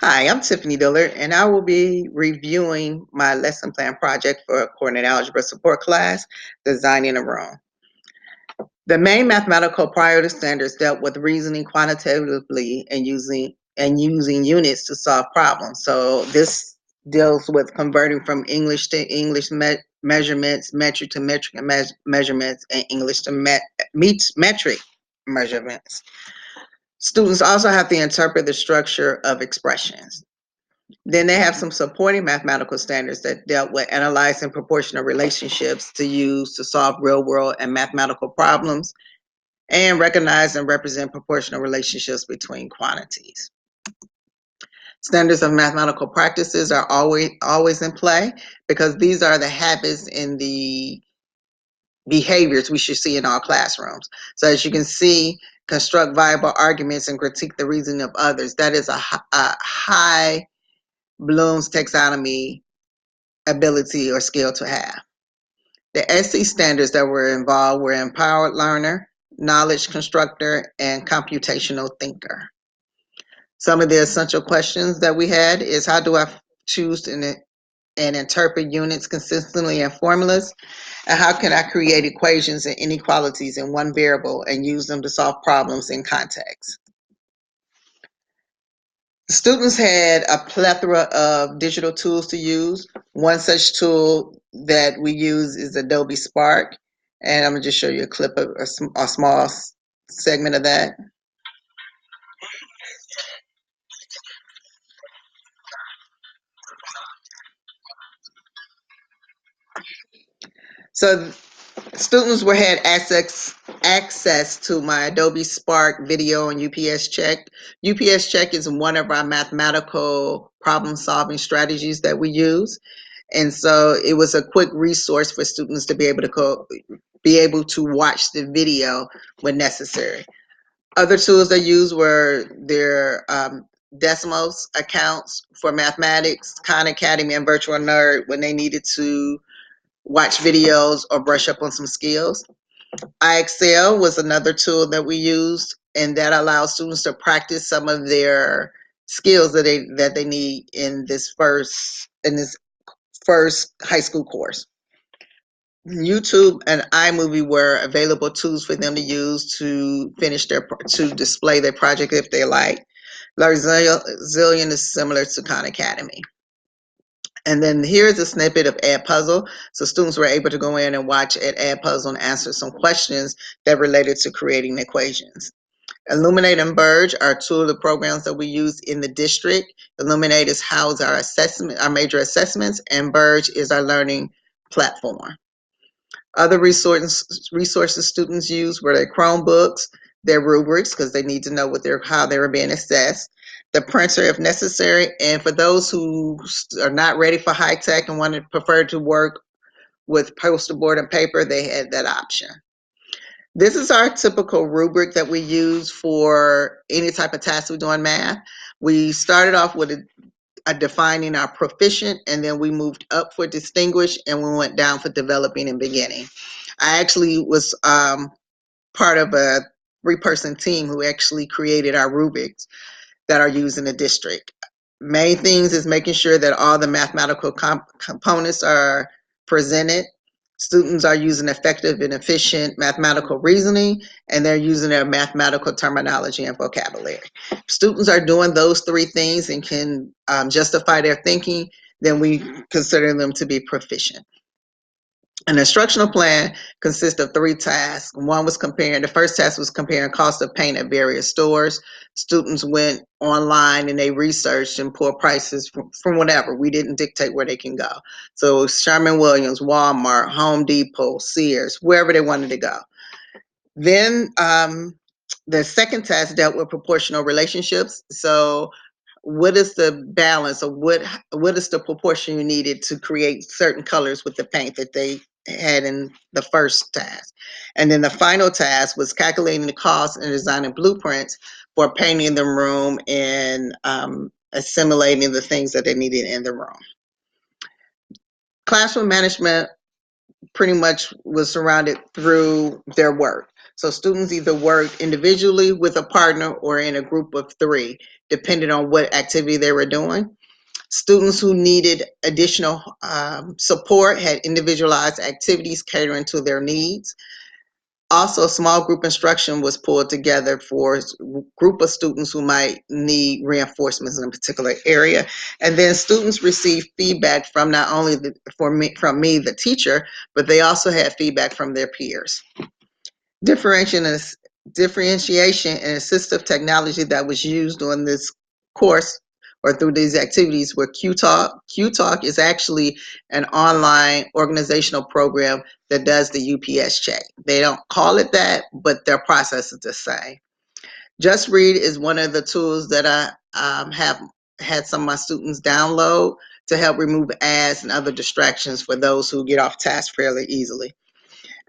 Hi, I'm Tiffany Dillard, and I will be reviewing my lesson plan project for a coordinated algebra support class, Designing a Room. The main mathematical priority standards dealt with reasoning quantitatively and using units to solve problems. So this deals with converting from English to English measurements, metric to metric measurements, and English to metric measurements. Students also have to interpret the structure of expressions. Then they have some supporting mathematical standards that dealt with analyzing proportional relationships to use to solve real world and mathematical problems and recognize and represent proportional relationships between quantities. Standards of mathematical practices are always in play because these are the habits and the behaviors we should see in our classrooms. So as you can see, construct viable arguments and critique the reasoning of others. That is a high Bloom's taxonomy ability or skill to have. The SC standards that were involved were empowered learner, knowledge constructor, and computational thinker. Some of the essential questions that we had is how do I choose and interpret units consistently and formulas? And how can I create equations and inequalities in one variable and use them to solve problems in context? Students had a plethora of digital tools to use. One such tool that we use is Adobe Spark. And I'm going to just show you a clip of a small segment of that. So students had access to my Adobe Spark video and UPS Check. UPS Check is one of our mathematical problem solving strategies that we use. And so it was a quick resource for students to be able to watch the video when necessary. Other tools they used were their Decimos accounts for mathematics, Khan Academy, and Virtual Nerd when they needed to watch videos or brush up on some skills. iExcel was another tool that we used, and that allows students to practice some of their skills that they need in this first high school course. YouTube and iMovie were available tools for them to use to display their project if they like. Zillion is similar to Khan Academy. And then here's a snippet of Edpuzzle. So students were able to go in and watch Edpuzzle and answer some questions that related to creating equations. Elluminate and Burge are two of the programs that we use in the district. Elluminate is house our major assessments, and Burge is our learning platform. Other resources students use were their Chromebooks, their rubrics, because they need to know how they were being assessed, the printer if necessary, and for those who are not ready for high tech and prefer to work with poster board and paper, they had that option. This is our typical rubric that we use for any type of task we do in math. We started off with defining our proficient, and then we moved up for distinguished, and we went down for developing and beginning. I actually was part of a 3-person team who actually created our rubrics that are used in the district. Main things is making sure that all the mathematical components are presented. Students are using effective and efficient mathematical reasoning, and they're using their mathematical terminology and vocabulary. If students are doing those 3 things and can justify their thinking, then we consider them to be proficient. An instructional plan consists of 3 tasks. The first task was comparing cost of paint at various stores. Students went online and they researched and pulled prices from whatever. We didn't dictate where they can go. So Sherwin-Williams, Walmart, Home Depot, Sears, wherever they wanted to go. Then the second task dealt with proportional relationships. So what is the balance, or what is the proportion you needed to create certain colors with the paint that they had in the first task? And then the final task was calculating the cost and designing blueprints for painting the room and assimilating the things that they needed in the room. Classroom management pretty much was surrounded through their work. So students either worked individually with a partner or in a group of 3, depending on what activity they were doing. Students who needed additional support had individualized activities catering to their needs. Also, small group instruction was pulled together for a group of students who might need reinforcements in a particular area. And then students received feedback from not only from me, the teacher, but they also had feedback from their peers. Differentiation and assistive technology that was used on this course or through these activities were QTalk. QTalk is actually an online organizational program that does the UPS check. They don't call it that, but their process is the same. Just Read is one of the tools that I have had some of my students download to help remove ads and other distractions for those who get off task fairly easily.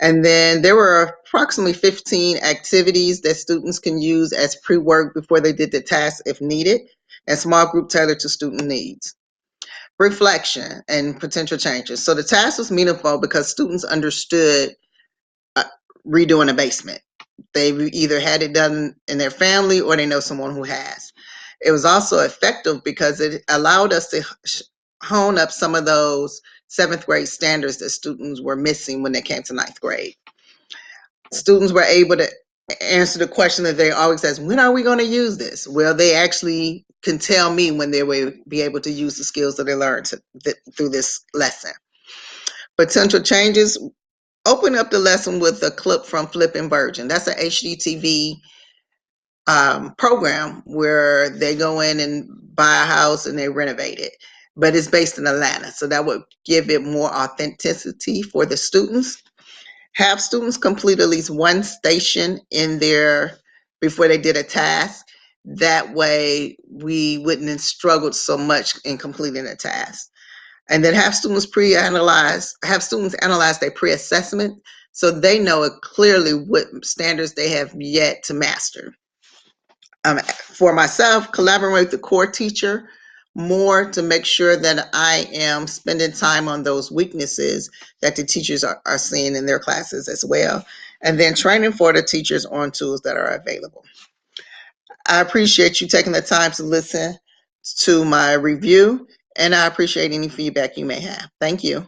And then there were approximately 15 activities that students can use as pre-work before they did the task if needed, and small group tailored to student needs. Reflection and potential changes. So the task was meaningful because students understood redoing a basement. They either had it done in their family or they know someone who has. It was also effective because it allowed us to hone up some of those 7th grade standards that students were missing when they came to 9th grade. Students were able to answer the question that they always ask, when are we going to use this? Well, they actually can tell me when they will be able to use the skills that they learned through this lesson. Potential changes, open up the lesson with a clip from Flipping Virgin. That's an HGTV program where they go in and buy a house and they renovate it, but it's based in Atlanta. So that would give it more authenticity for the students. Have students complete at least one station in their before they did a task. That way we wouldn't have struggled so much in completing a task. And then have students analyze their pre-assessment so they know clearly what standards they have yet to master. For myself, collaborate with the core teacher more to make sure that I am spending time on those weaknesses that the teachers are seeing in their classes as well. And then training for the teachers on tools that are available. I appreciate you taking the time to listen to my review, and I appreciate any feedback you may have. Thank you.